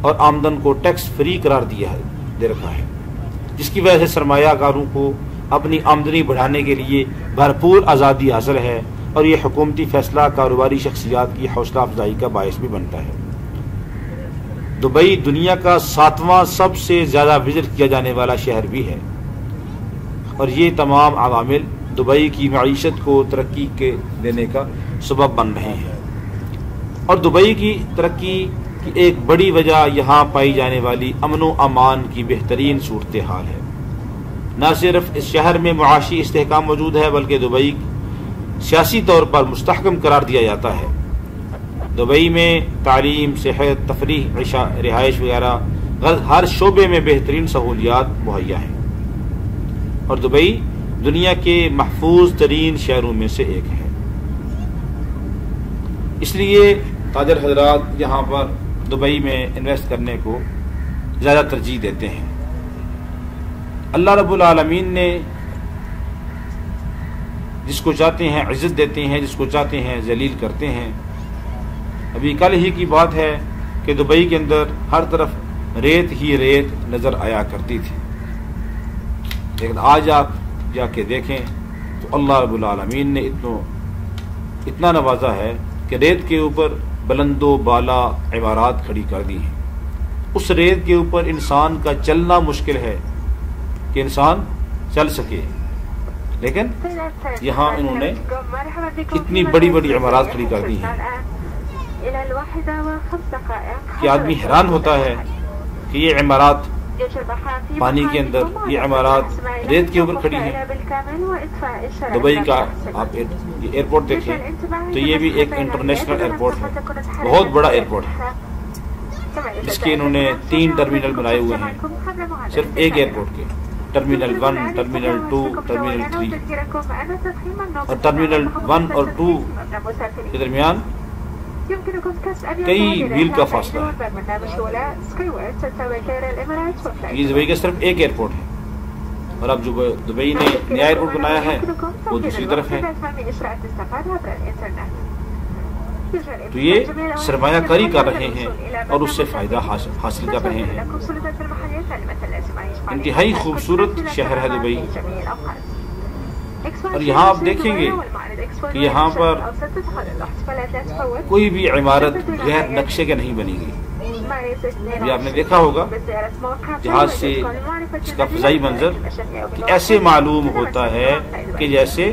اور آمدن کو ٹیکس فری قرار دے رکھا ہے، جس کی وجہ سے سرمایہ کاروں کو اپنی آمدنی بڑھانے کے لیے بھرپور آزادی حاصل ہے، اور یہ حکومتی فیصلہ کاروباری شخصیات کی حوصلہ افزائی کا باعث بھی بنتا ہے۔ دبئی دنیا کا 7واں سب سے زیادہ وزٹ کیا جانے والا شہر بھی ہے، اور یہ تمام عوامل دبئی کی معیشت کو ترقی کے دینے کا سبب بن رہے ہیں۔ اور دبئی کی ترقی کی ایک بڑی وجہ یہاں پائی جانے والی امن و امان کی بہترین صورتحال ہے۔ نہ صرف اس شہر میں معاشی استحکام موجود ہے، بلکہ دبئی سیاسی طور پر مستحکم قرار دیا جاتا ہے۔ دبئی میں تعلیم، صحت، تفریح، رہائش وغیرہ ہر شعبے میں بہترین سہولیات مہیا ہیں، اور دبئی دنیا کے محفوظ ترین شہروں میں سے ایک ہے۔ اس لیے تاجر حضرات یہاں پر دبئی میں انویسٹ کرنے کو زیادہ ترجیح دیتے ہیں۔ اللہ رب العالمین نے جس کو چاہتے ہیں عزت دیتے ہیں، جس کو چاہتے ہیں ذلیل کرتے ہیں۔ ابھی کل ہی کی بات ہے کہ دبئی کے اندر ہر طرف ریت ہی ریت نظر آیا کرتی تھی، لیکن آج آپ جا کے دیکھیں تو اللہ رب العالمین نے اتنا نوازا ہے کہ ریت کے اوپر بلند و بالا عمارات کھڑی کر دی ہیں۔ اس ریت کے اوپر انسان کا چلنا مشکل ہے کہ انسان چل سکے، لیکن یہاں انہوں نے اتنی بڑی بڑی عمارات کھڑی کر دی ہیں کہ آدمی حیران ہوتا ہے کہ یہ عمارات پانی کے اندر، یہ عمارات ریت کے اوپر کھڑی ہیں۔ دبئی کا آپ یہ ایئرپورٹ دیکھیں تو یہ بھی ایک انٹرنیشنل ایئرپورٹ ہے، بہت بڑا ایئرپورٹ ہے، جس کے انہوں نے 3 ٹرمینل بنائے ہوئے ہیں صرف ایک ایئرپورٹ کے، ٹرمینل 1، ٹرمینل 2، ٹرمینل 3، اور ٹرمینل 1 اور 2 کے درمیان کئی میل کا فاصلہ ہے۔ یہ دبئی کا صرف ایک ایئرپورٹ ہے، اور اب جو دبئی نے نیا ایئرپورٹ بنایا ہے وہ دوسری طرف ہے۔ تو یہ سرمایہ کاری کر رہے ہیں اور اس سے فائدہ حاصل کر رہے ہیں۔ انتہائی خوبصورت شہر ہے دبئی، اور یہاں آپ دیکھیں گے کہ یہاں پر کوئی بھی عمارت غیر نقشے کے نہیں بنی گئی۔ یہ آپ نے دیکھا ہوگا جہاز سے اس کا فضائی منظر کہ ایسے معلوم ہوتا ہے کہ جیسے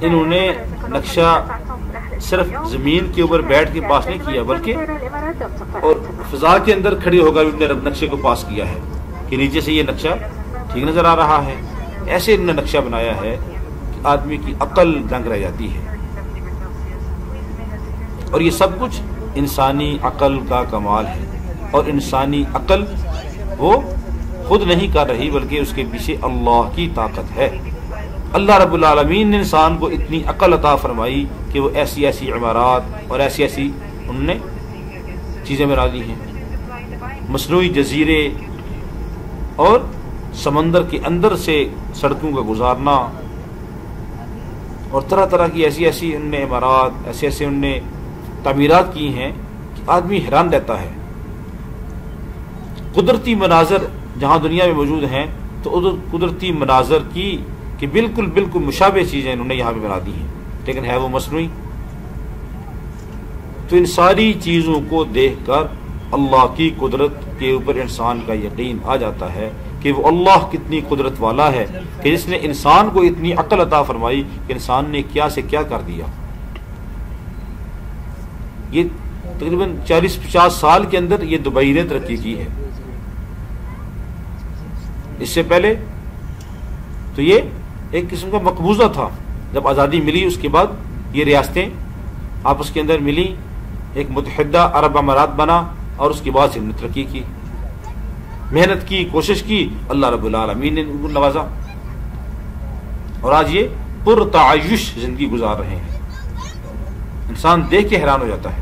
انہوں نے نقشہ صرف زمین کے اوپر بیٹھ کے پاس نہیں کیا، بلکہ اور فضا کے اندر کھڑے ہو کر انہوں نے نقشے کو پاس کیا ہے کہ نیچے سے یہ نقشہ ٹھیک نظر آ رہا ہے۔ ایسے انہوں نے نقشہ بنایا ہے کہ آدمی کی عقل دنگ رہ جاتی ہے، اور یہ سب کچھ انسانی عقل کا کمال ہے، اور انسانی عقل وہ خود نہیں کر رہی بلکہ اس کے پیچھے اللہ کی طاقت ہے۔ اللہ رب العالمین نے انسان کو اتنی عقل عطا فرمائی کہ وہ ایسی ایسی عمارات اور ایسی ایسی انہوں نے چیزیں بنا دی ہیں، مصنوعی جزیرے اور سمندر کے اندر سے سڑکوں کا گزارنا، اور طرح طرح کی ایسی ایسی انہوں نے عمارات، ایسے ایسے انہوں نے تعمیرات کی ہیں کہ آدمی حیران رہتا ہے۔ قدرتی مناظر جہاں دنیا میں موجود ہیں تو ادھر قدرتی مناظر کی کہ بالکل مشابہ چیزیں انہوں نے یہاں پہ بنا دی ہیں، لیکن ہے وہ مصنوعی۔ تو ان ساری چیزوں کو دیکھ کر اللہ کی قدرت کے اوپر انسان کا یقین آ جاتا ہے کہ وہ اللہ کتنی قدرت والا ہے کہ جس نے انسان کو اتنی عقل عطا فرمائی کہ انسان نے کیا سے کیا کر دیا۔ یہ تقریباً 40-50 سال کے اندر یہ دبئی نے ترقی کی ہے۔ اس سے پہلے تو یہ ایک قسم کا مقبوضہ تھا، جب آزادی ملی اس کے بعد یہ ریاستیں آپس کے اندر ملی، ایک متحدہ عرب امارات بنا، اور اس کے بعد سے انہوں نے ترقی کی، محنت کی، کوشش کی، اللہ رب العالمین نے ان کو نوازا، اور آج یہ پرتعیش زندگی گزار رہے ہیں۔ انسان دیکھ کے حیران ہو جاتا ہے،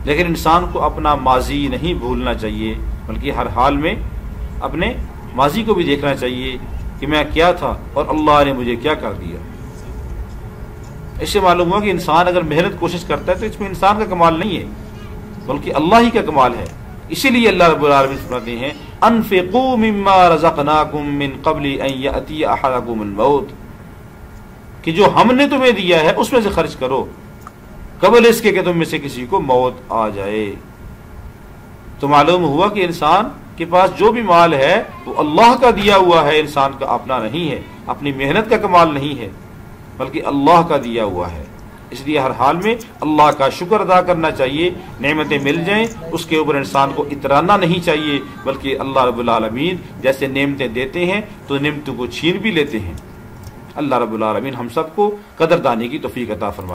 لیکن انسان کو اپنا ماضی نہیں بھولنا چاہیے، بلکہ ہر حال میں اپنے ماضی کو بھی دیکھنا چاہیے کہ میں کیا تھا اور اللہ نے مجھے کیا کر دیا۔ اس سے معلوم ہوا کہ انسان اگر محنت کوشش کرتا ہے تو اس میں انسان کا کمال نہیں ہے بلکہ اللہ ہی کا کمال ہے. اسی لیے اللہ رب العالمین فرماتے ہیں انفقوا مما رزقناکم من قبل ان یأتی احدکم الموت، کہ جو ہم نے تمہیں دیا ہے اس میں سے خرچ کرو قبل اس کے کہ تم میں سے کسی کو موت آ جائے. تو معلوم ہوا کہ انسان کے پاس جو بھی مال ہے وہ اللہ کا دیا ہوا ہے، انسان کا اپنا نہیں ہے، اپنی محنت کا کمال نہیں ہے بلکہ اللہ کا دیا ہوا ہے. اس لیے ہر حال میں اللہ کا شکر ادا کرنا چاہیے. نعمتیں مل جائیں اس کے اوپر انسان کو اترانا نہیں چاہیے بلکہ اللہ رب العالمین جیسے نعمتیں دیتے ہیں تو نعمتوں کو چھین بھی لیتے ہیں. اللہ رب العالمین ہم سب کو قدردانی کی توفیق عطا فرمائے.